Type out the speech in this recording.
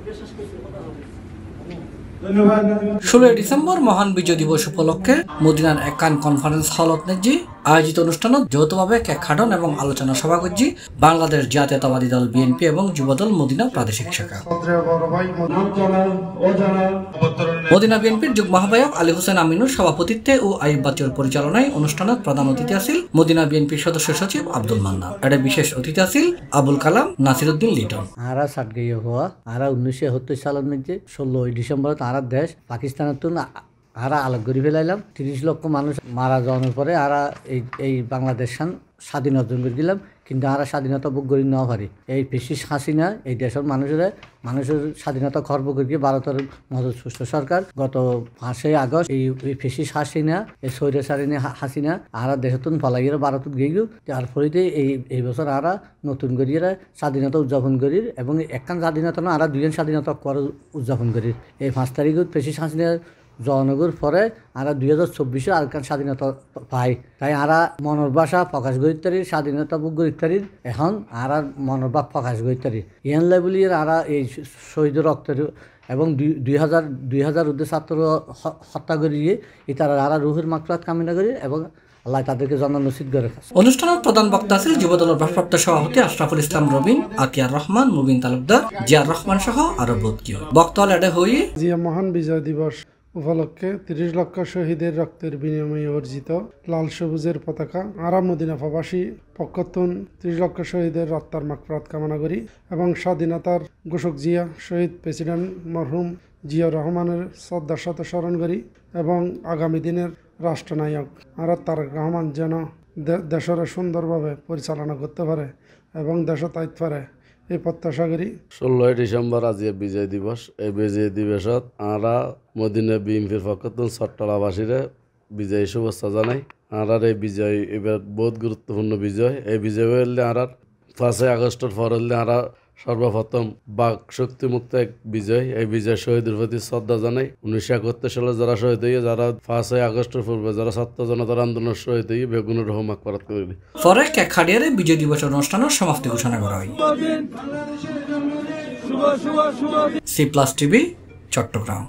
16 December মহান বিজয় দিবস উপলক্ষে মদিনার একান কনফারেন্স হলত নেজি আয়োজিত অনুষ্ঠানত যৌথভাবে কেক কাটন এবং আলোচনা সভা করছি বাংলাদেশ জাতীয়তাবাদী দল বিএনপি এবং যুবদল মদিনা প্রাদেশিক শাখা। মদিনা বিএনপির যুগ্ম আহ্বায়ক আলী হোসেন আমিনুর সভাপতিত্বে ও আইয়ুব বাচ্চুর পরিচালনায় অনুষ্ঠানত প্রধান অতিথি আছিল মদিনা বিএনপির সদস্য সচিব আব্দুল মান্নান। এর বিশেষ অতিথি আছিল আবুল কালাম নাসিরউদ্দিন লিটন। আরা সাতগাইয়া হওয়া আরা 1971 সালের মধ্যে 16 ডিসেম্বর আরা দেশ পাকিস্তানের তুন আরা আলাগ করে ফেলাইলাম। 30 লক্ষ মানুষ মারা যাওয়ার পরে আরা এই বাংলাদেশ স্বাধীন অর্জন করে দিলাম, কিন্তু আরা স্বাধীনতা ভোগ করি না পারি। এই ফেসিস হাসিনা এই দেশের মানুষের স্বাধীনতা খর্ব করিয়ে ভারতের মদত সুস্থ সরকার গত 5 আগস্ট এই ফেসিস হাসিনা এই স্বৈরাচারিণী হাসিনা আরা দেশতুন ফলাইয়ের ভারতত গিয়ে যার ফলে এই বছর আরা নতুন করিয়ে স্বাধীনতা উদযাপন করি এবং একখান স্বাধীনতা না আরা দুজন স্বাধীনতা করে উদযাপন করি। এই 5 তারিখত ফেসিস হাসিনা জনগর পরে আরা 2024 আর স্বাধীনতা পাই, তাই আরা মনের ভাষা প্রকাশ করি স্বাধীনতা ভোগ করি। এখন আরা মনের ভাব প্রকাশ করি ইয়ান লেবলি আরা এই শহীদ রক্তের এবং 2000 উদ্দেশ্য ছাত্র হত্যা করিয়ে তারা আরা রুহের মাগফিরাত কামনা করি এবং আল্লাহ তাদেরকে জান্নাত নসিব করে। অনুষ্ঠানের প্রধান বক্তা ছিল যুবদলের ভারপ্রাপ্ত সভাপতি আশরাফুল ইসলাম রবিন, আতিয়ার রহমান, মুবিন তালুকদার, জিয়ার রহমান সহ আরো বক্তা। বক্তা এডে হয়ে জিয়া মহান বিজয় দিবস উপলক্ষে 30 লক্ষ শহীদের রক্তের বিনিময়ে অর্জিত লাল সবুজের পতাকা আরা মদিনা প্রবাসী পক্ষতুন 30 লক্ষ শহীদের রক্তার মাগফিরাত কামনা করি এবং স্বাধীনতার ঘোষক জিয়া শহীদ প্রেসিডেন্ট মরহুম জিয়া রহমানের শ্রদ্ধার সাথে স্মরণ করি এবং আগামী দিনের রাষ্ট্রনায়ক আরা তারেক রহমান যেন দেশের সুন্দরভাবে পরিচালনা করতে পারে এবং দেশে তাইতে পারে এই প্রত্যাশা করি। 16 ডিসেম্বর আজি বিজয় দিবস। এই বিজয় দিবসত আরা মদিনা বিএনপির পক্ষতুন চট্টলাবাসীরে বিজয় শুভেচ্ছা জানাই। আরার এই বিজয় এবার বহুত গুরুত্বপূর্ণ বিজয়। এই বিজয় হলে আরার 5 আগস্টের পর হলে আরা সর্বপ্রথম বাক শক্তিমুক্ত এক বিজয়। এই বিজয় শহীদের প্রতি শ্রদ্ধা জানাই। 1971 সালে যারা শহীদ হয়ে যারা 5 আগস্টের পূর্বে যারা ছাত্র জনতার আন্দোলনের শহীদ হয়ে বেগুনের রহম মাগফিরাত করি। পরে কেক কাটিয়ে বিজয় দিবস অনুষ্ঠানের সমাপ্তি ঘোষণা করা হয়। C+ TV Chittagong.